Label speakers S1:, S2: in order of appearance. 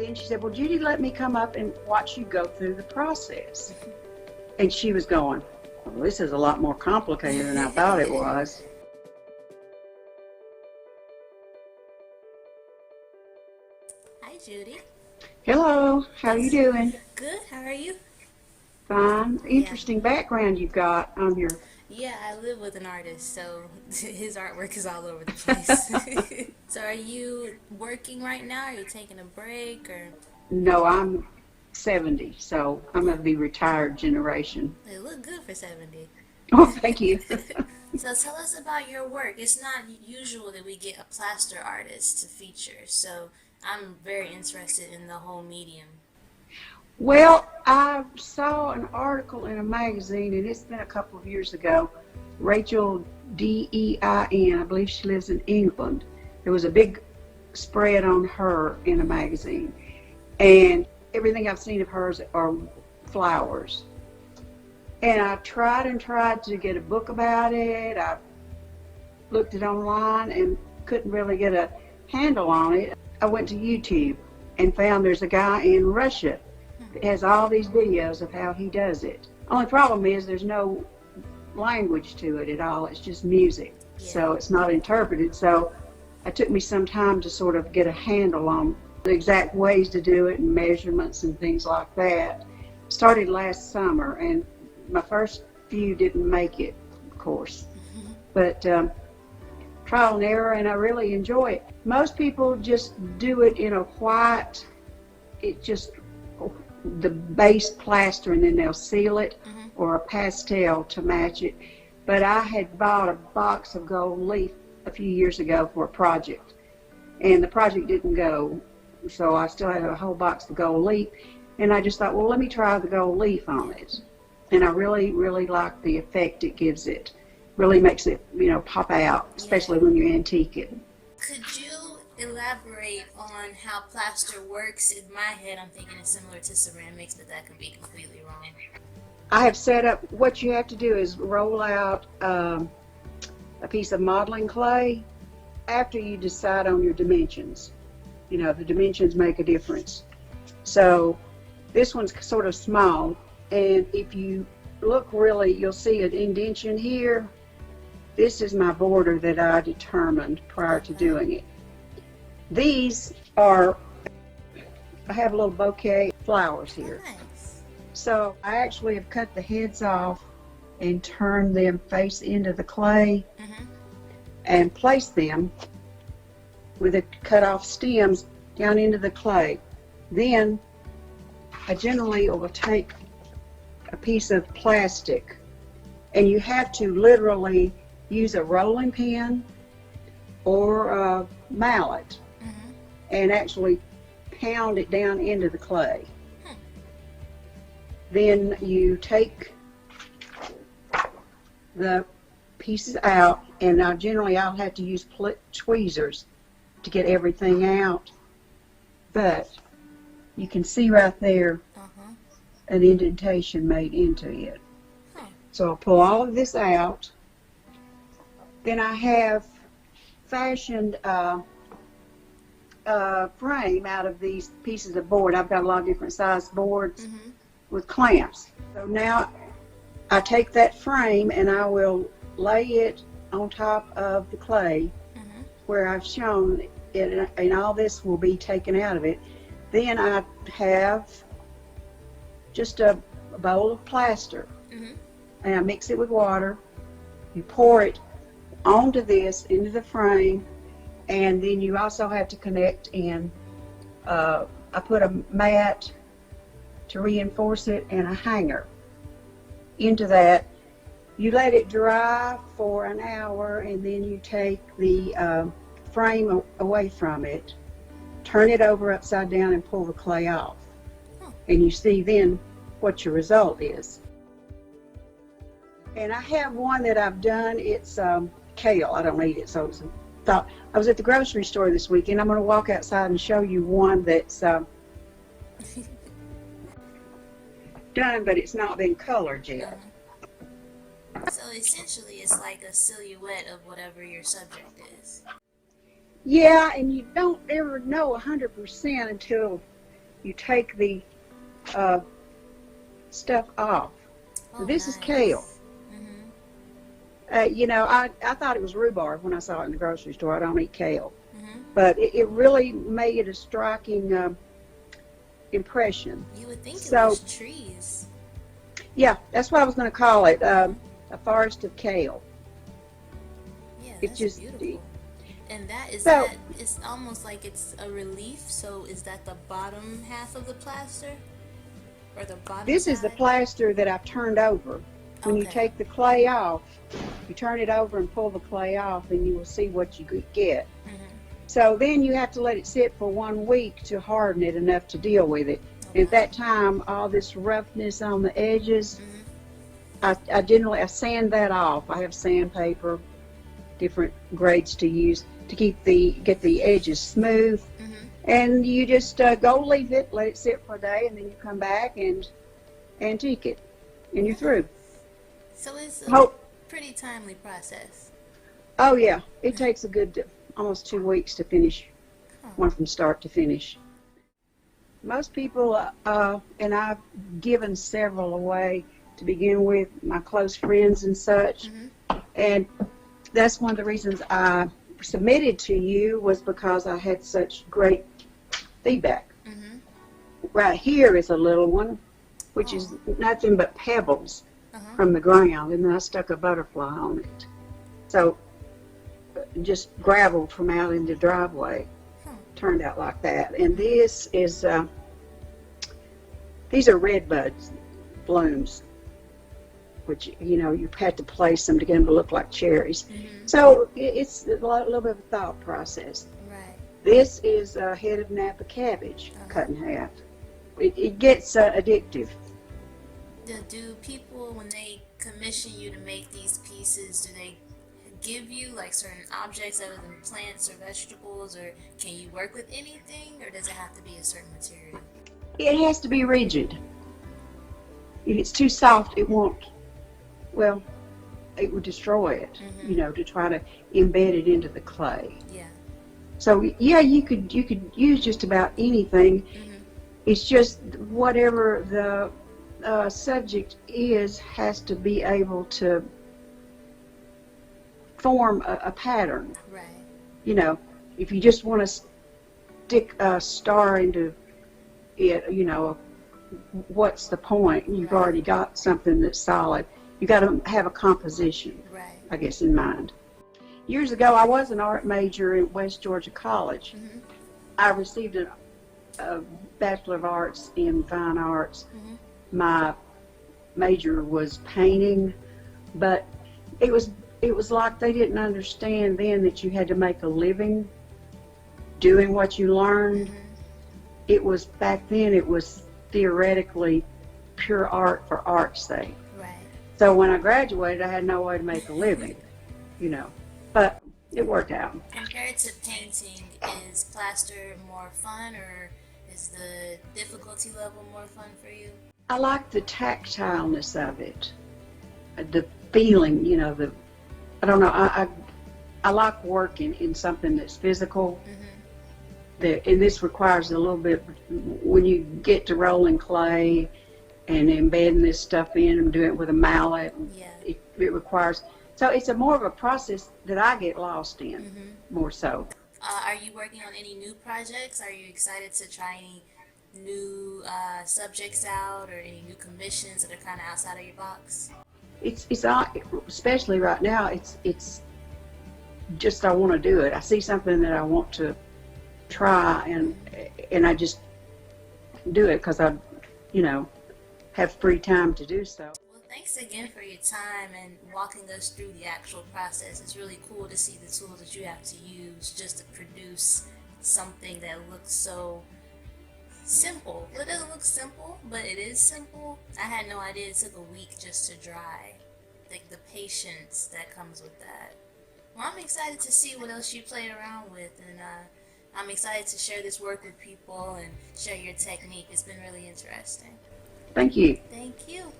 S1: then she said, well, Judy, let me come up and watch you go through the process. And she was going, well, this is a lot more complicated than I thought it was.
S2: Hi, Judy.
S1: Hello, how are you doing?
S2: Good, how are you?
S1: Fine. Interesting background you've got on your...
S2: Yeah, I live with an artist, so his artwork is all over the place. So are you working right now? Are you taking a break, or?
S1: No, I'm 70, so I'm of the retired generation.
S2: They look good for 70.
S1: Oh, thank you.
S2: So tell us about your work. It's not usual that we get a plaster artist to feature, so I'm very interested in the whole medium.
S1: Well, I saw an article in a magazine, and it's been a couple of years ago. Rachel Dein, I believe she lives in England. There was a big spread on her in a magazine, and everything I've seen of hers are flowers. And I tried and tried to get a book about it. I looked it online and couldn't really get a handle on it. I went to YouTube and found there's a guy in Russia that has all these videos of how he does it. Only problem is there's no language to it at all. It's just music.
S2: Yeah.
S1: So it's not interpreted. So it took me some time to sort of get a handle on the exact ways to do it and measurements and things like that. Started last summer, and my first few didn't make it, of course. But trial and error, and I really enjoy it. Most people just do it in a white, the base plaster, and then they'll seal it, or a pastel to match it. But I had bought a box of gold leaf a few years ago for a project, and the project didn't go, so I still had a whole box of gold leaf, and I just thought, well, let me try the gold leaf on it. And I really, really like the effect it gives it. Really makes it, pop out, especially when you antique it.
S2: Could you elaborate on how plaster works? In my head, I'm thinking it's similar to ceramics, but that could be completely wrong.
S1: I have set up, what you have to do is roll out a piece of modeling clay after you decide on your dimensions. The dimensions make a difference. So this one's sort of small, and if you look really, you'll see an indentation here. This is my border that I determined prior to doing it. These are, I have a little bouquet of flowers here.
S2: Nice.
S1: So I actually have cut the heads off and turned them face into the clay and placed them with the cut off stems down into the clay. Then I generally will take a piece of plastic, and you have to literally use a rolling pin or a mallet and actually pound it down into the clay. Then you take the pieces out, and I'll have to use tweezers to get everything out, but you can see right there an indentation made into it. So I'll pull all of this out. Then I have fashioned a frame out of these pieces of board. I've got a lot of different size boards with clamps. So now I take that frame and I will lay it on top of the clay where I've shown it, and all this will be taken out of it. Then I have just a bowl of plaster, and I mix it with water. You pour it onto this, into the frame, and then you also have to connect in, I put a mat to reinforce it and a hanger into that. You let it dry for an hour, and then you take the frame away from it, turn it over upside down, and pull the clay off. And you see then what your result is. And I have one that I've done. It's kale. I don't eat it, so I was at the grocery store this weekend. I'm going to walk outside and show you one that's done, but it's not been colored yet.
S2: So essentially it's like a silhouette of whatever your subject is.
S1: Yeah, and you don't ever know 100% until you take the stuff off.
S2: Oh,
S1: This is kale.
S2: nice. Mhm.
S1: You know, I thought it was rhubarb when I saw it in the grocery store. I don't eat kale.
S2: Mhm.
S1: But it really made a striking impression.
S2: You would think it
S1: So,
S2: was trees.
S1: yeah, that's what I was going to call it,
S2: Mhm.
S1: a forest of kale.
S2: Yeah,
S1: It
S2: that's
S1: just,
S2: beautiful. And that is
S1: so
S2: that it's almost like it's a relief. So is that the bottom half of the plaster or the bottom
S1: this is the
S2: side?
S1: plaster that I've turned over. When you
S2: Okay.
S1: take the clay off, you turn it over and pull the clay off, and you will see what you get.
S2: Mhm.
S1: So then you have to let it sit for 1 week to harden it enough to deal with it.
S2: Oh,
S1: And at
S2: wow.
S1: that time, all this roughness on the edges,
S2: Mhm.
S1: I sand that off. I have sandpaper, different grades to use to get the edges smooth.
S2: Mhm.
S1: And you just go leave it, let it sit for a day, and then you come back and antique it, and you're through.
S2: So it's a
S1: Hope.
S2: pretty timely process.
S1: Oh yeah, it takes a good almost 2 weeks to finish
S2: Huh.
S1: one from start to finish. Most people, and I've given several away to begin with, my close friends and such.
S2: Mhm.
S1: And that's one of the reasons I submitted to you, was because I had such great feedback.
S2: Mhm.
S1: Right here is a little one, which
S2: Oh.
S1: is nothing but pebbles
S2: Uh huh.
S1: from the ground, and then I stuck a butterfly on it. So just gravel from out in the driveway
S2: Huh.
S1: turned out like that. And this is these are red buds blooms, which you had to place them to get them to look like cherries.
S2: Mhm.
S1: So it's a little bit of a thought process.
S2: Right.
S1: This is a head of Napa cabbage
S2: Uh huh.
S1: cut in half. It gets addictive.
S2: Do people, when they commission you to make these pieces, do they give you like certain objects other than plants or vegetables, or can you work with anything, or does it have to be a certain material?
S1: It has to be rigid. If it's too soft, it won't. Well, it would destroy it.
S2: Mhm.
S1: To try to embed it into the clay.
S2: Yeah.
S1: So yeah, you could use just about anything.
S2: Mhm.
S1: It's just whatever the subject is has to be able to form a pattern.
S2: Right.
S1: You know, if you just want to stick a star into it, what's the point? You've
S2: Right.
S1: already got something that's solid. You got to have a composition,
S2: Right.
S1: I guess, in mind. Years ago, I was an art major at West Georgia College.
S2: Mhm.
S1: I received a Bachelor of Arts in Fine Arts.
S2: Mhm.
S1: My major was painting, but it was it was like they didn't understand then that you had to make a living doing what you learned.
S2: Mhm.
S1: It was back then. It was theoretically pure art for art's sake.
S2: Right.
S1: So when I graduated, I had no way to make a living, but it worked out.
S2: Compared to painting, is plaster more fun, or is the difficulty level more fun for you?
S1: I like the tactileness of it, the feeling, I don't know. I like working in something that's physical.
S2: Mhm.
S1: And this requires a little bit, when you get to rolling clay and embedding this stuff in and doing it with a mallet,
S2: Yeah.
S1: it requires, so it's a more of a process that I get lost in,
S2: Mhm.
S1: more so.
S2: Are you working on any new projects? Are you excited to try any new subjects out, or any new commissions that are kind of outside of your box?
S1: It's especially right now, it's just, I want to do it. I see something that I want to try, and I just do it because I, have free time to do so.
S2: Well, thanks again for your time and walking us through the actual process. It's really cool to see the tools that you have to use just to produce something that looks so simple. Well, it doesn't look simple, but it is simple. I had no idea it took a week just to dry. Like the patience that comes with that. Well, I'm excited to see what else you played around with, and I'm excited to share this work with people and share your technique. It's been really interesting.
S1: Thank you.
S2: Thank you.